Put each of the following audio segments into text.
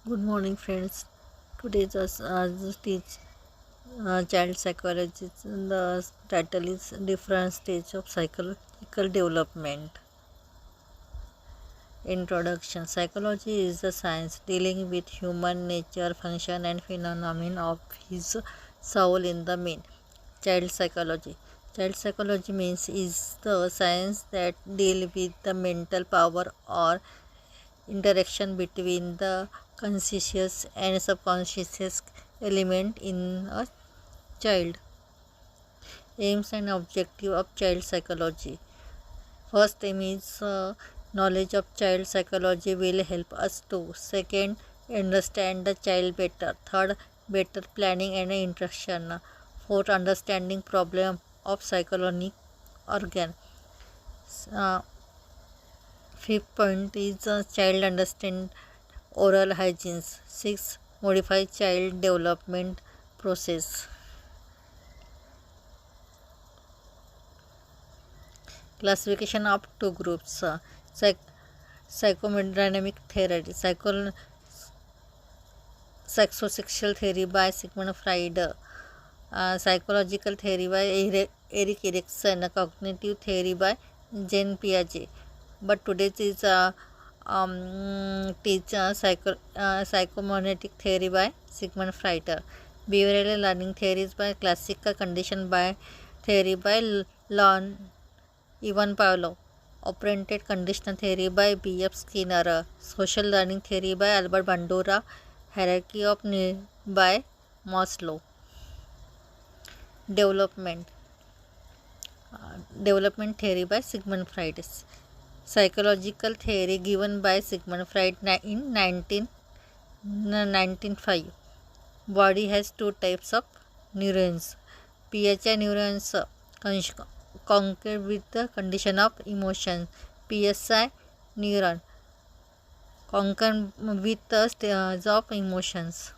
Good morning, friends. Today just teach child psychology. The title is different stage of psychological development. Introduction. Psychology is the science dealing with human nature, function, and phenomenon of his soul in the main. Child psychology. Child psychology means is the science that deal with the mental power or interaction between the conscious and subconscious element in a child. Aims and objective of child psychology. First aim is knowledge of child psychology will help us to. Second, understand the child better. Third, better planning and interaction. Fourth, understanding problem of psychological organ. Uh, Fifth point is child understand oral hygiene. 6. Modify child development process. Classification of two groups. Psychodynamic theory, psychosexual theory by Sigmund Freud, psychological theory by Eric Erikson, cognitive theory by Jean Piaget. But today is psychomonetic theory by Sigmund Freud, behavioral learning theories by classical condition by theory by Lon Ivan Pavlov, operant conditional theory by B.F. Skinner, social learning theory by Albert Bandura, hierarchy of need by Maslow. Development Development theory by Sigmund Freud. Psychological theory given by Sigmund Freud in 1905. Body has two types of neurons. PHI neurons concur with the condition of emotion. PSI neuron concur with the stage of emotions.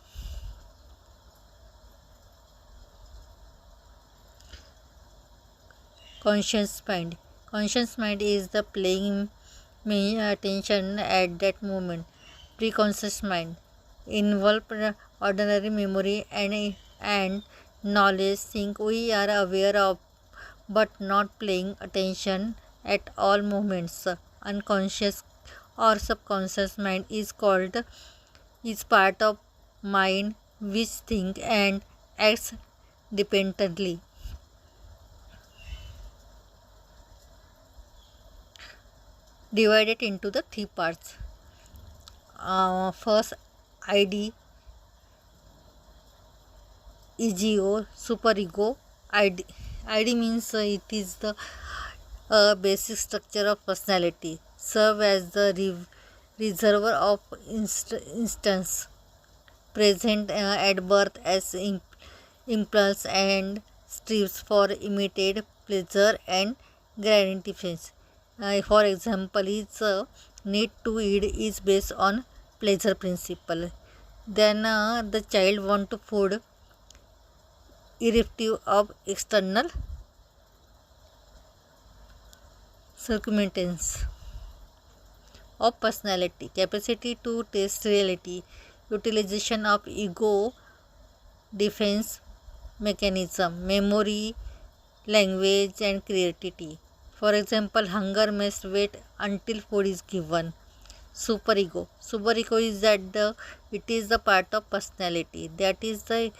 Conscious mind. Conscious mind is the paying attention at that moment. Preconscious mind involve ordinary memory and knowledge things we are aware of but not paying attention at all moments. Unconscious or subconscious mind is part of mind which think and acts dependently. Divided into the three parts. First, ID, ego, superego. ID means it is the basic structure of personality, serve as the reservoir of instance present at birth as impulse and strives for immediate pleasure and gratification. For example, its need to eat is based on pleasure principle. Then the child want to food irrespective of external circumstances. Of personality, capacity to taste reality, utilization of ego defense mechanism, memory, language, and creativity. For example, hunger must wait until food is given. Superego. Superego is it is the part of personality that is the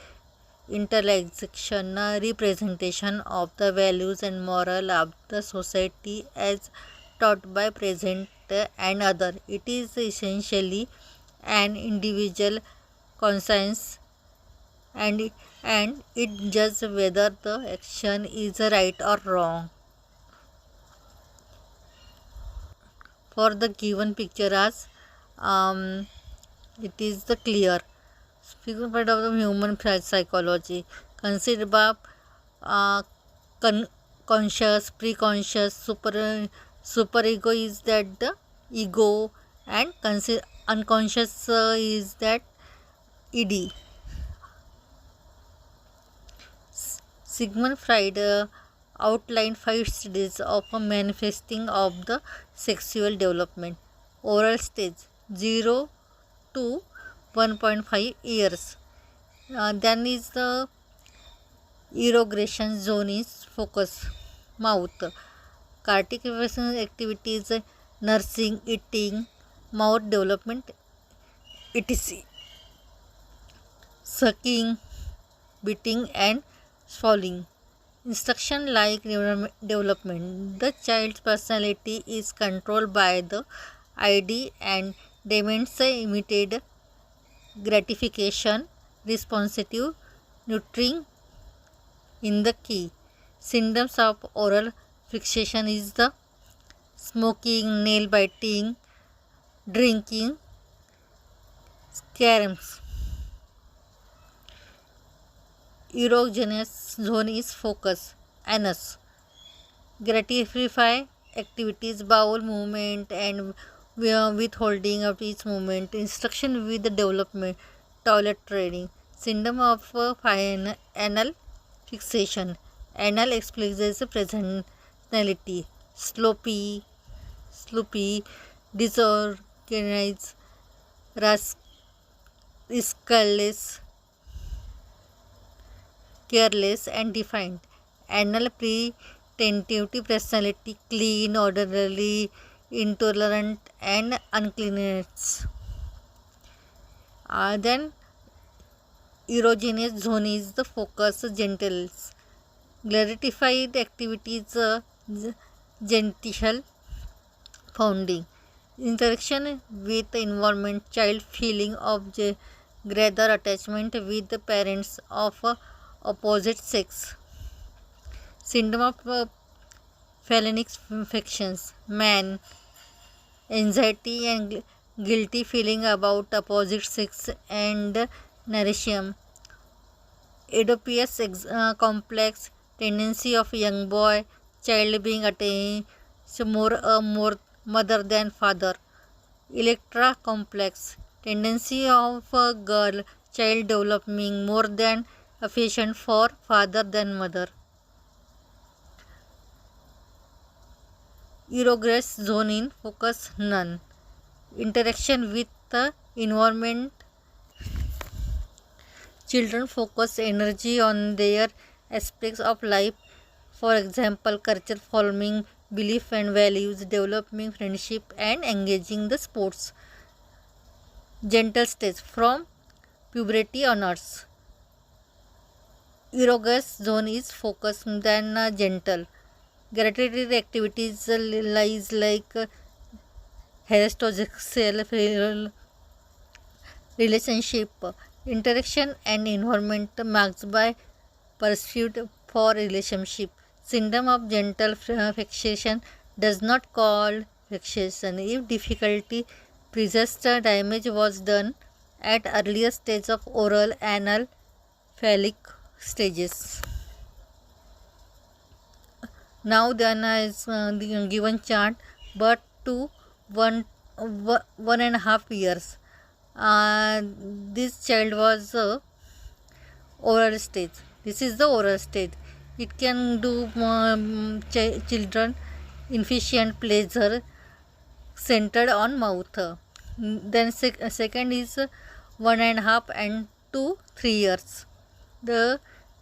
intellectual representation of the values and moral of the society as taught by present and other. It is essentially an individual conscience and it judges whether the action is right or wrong. For the given picture as it is the clear. Speaking part of the human psychology, consider uh, conscious, preconscious, superego is that the ego, and unconscious is that id. Sigmund Freud outlined 5 stages of a manifesting of the sexual development. Oral stage 0 to 1.5 years. Then is the irrigation zone is focus, mouth. Cardiovascular activities, nursing, eating, mouth development, etc. Sucking, beating, and swallowing. Instruction like development. The child's personality is controlled by the ID and demands immediate gratification, responsive, nurturing in the key. Symptoms of oral fixation is the smoking, nail biting, drinking, caroms. Erogenous zone is focus, anus. Gratify activities, bowel movement and withholding of each movement. Instruction with the development, toilet training. Syndrome of anal fixation. Anal expresses personality, sloppy, disorganized, rascalless, careless, and defined. Anal pretentious personality, clean, orderly, intolerant, and uncleanness. Then erogenous zone is the focus, gentles. Gratified activities, genital founding. Interaction with the environment, child feeling of greater attachment with the parents of opposite sex. Syndrome of phallic infections, man, anxiety and guilty feeling about opposite sex and narration. Oedipus complex, tendency of young boy, child being attached more mother than father. Electra complex, tendency of a girl, child developing more than affection for father than mother. Erogenous zone in focus, none. Interaction with the environment. Children focus energy on their aspects of life, for example, culture forming belief and values, developing friendship, and engaging the sports. Gentle stage from puberty onwards. Erogenous zone is focus than gentle. Gratitude activities lies like heterosexual relationship, interaction and environment marked by pursuit for relationship. Syndrome of gentle fixation does not call fixation if difficulty previous damage was done at earlier stage of oral, anal, phallic stages. Now then is the given chart, but to 1.5 years. This child was oral stage. This is the oral stage. It can do children efficient pleasure centered on mouth. Then second is 1.5 and to 3 years.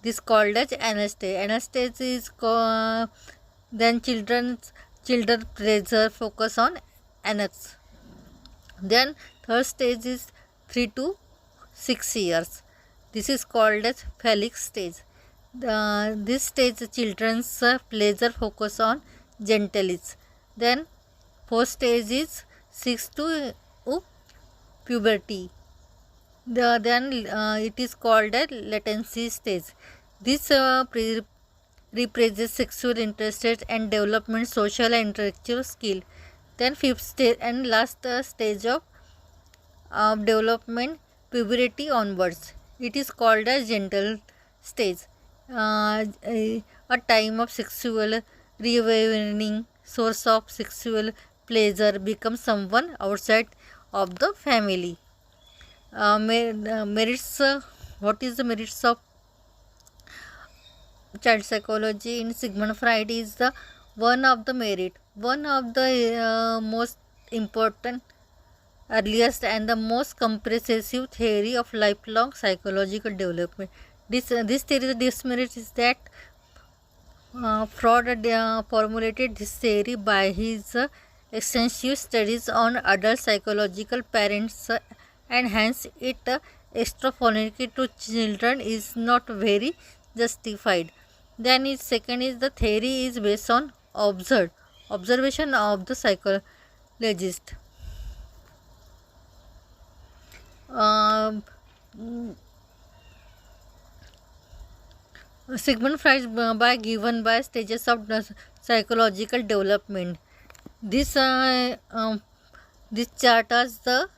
This called as anal stage. Anal stage is then children pleasure focus on anus. Then third stage is 3 to 6 years. This is called as phallic stage. This stage children's pleasure focus on genitals. Then fourth stage is 6 to puberty. Then it is called a latency stage. This represents sexual interest and development, social and intellectual skill. Then fifth stage and last stage of development, puberty onwards. It is called a gentle stage. A time of sexual reawakening, source of sexual pleasure becomes someone outside of the family. Merits. What is the merits of child psychology in Sigmund Freud is the one of the most important earliest and the most comprehensive theory of lifelong psychological development. This theory's demerit is that Freud formulated this theory by his extensive studies on adult psychological parents, and hence it extrapolated to children is not very justified. Then its second is the theory is based on observation of the psychologist. Um, Sigmund Freud by given by stages of the psychological development. This this charts the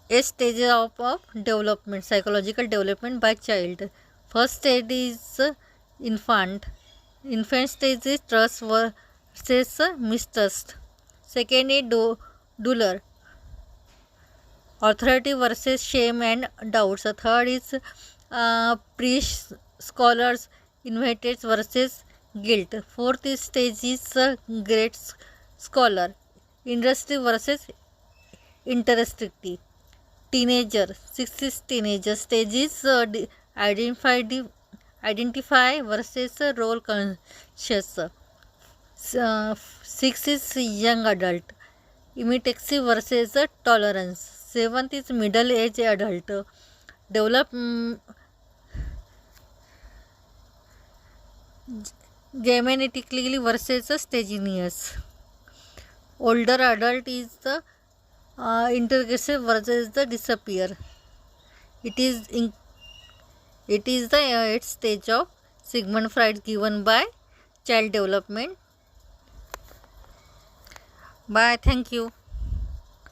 8 stages of development, psychological development by child. First stage is infant. Infant stage is trust versus mistrust. Second is doer. Authority versus shame and doubts. The third is priest, scholars, invited versus guilt. Fourth is stage is great scholar. Industry versus interesting. Teenager. Sixth is teenager. Stage is identify versus role conscious. Six is young adult. Imitacy versus tolerance. Seventh is middle age adult. Develop genetically versus staginess. Older adult is the intergressive versus the disappear. It is the 8th stage of Sigmund Freud given by child development. Bye. Thank you.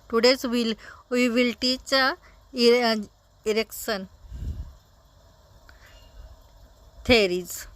Today's we will teach erection theories.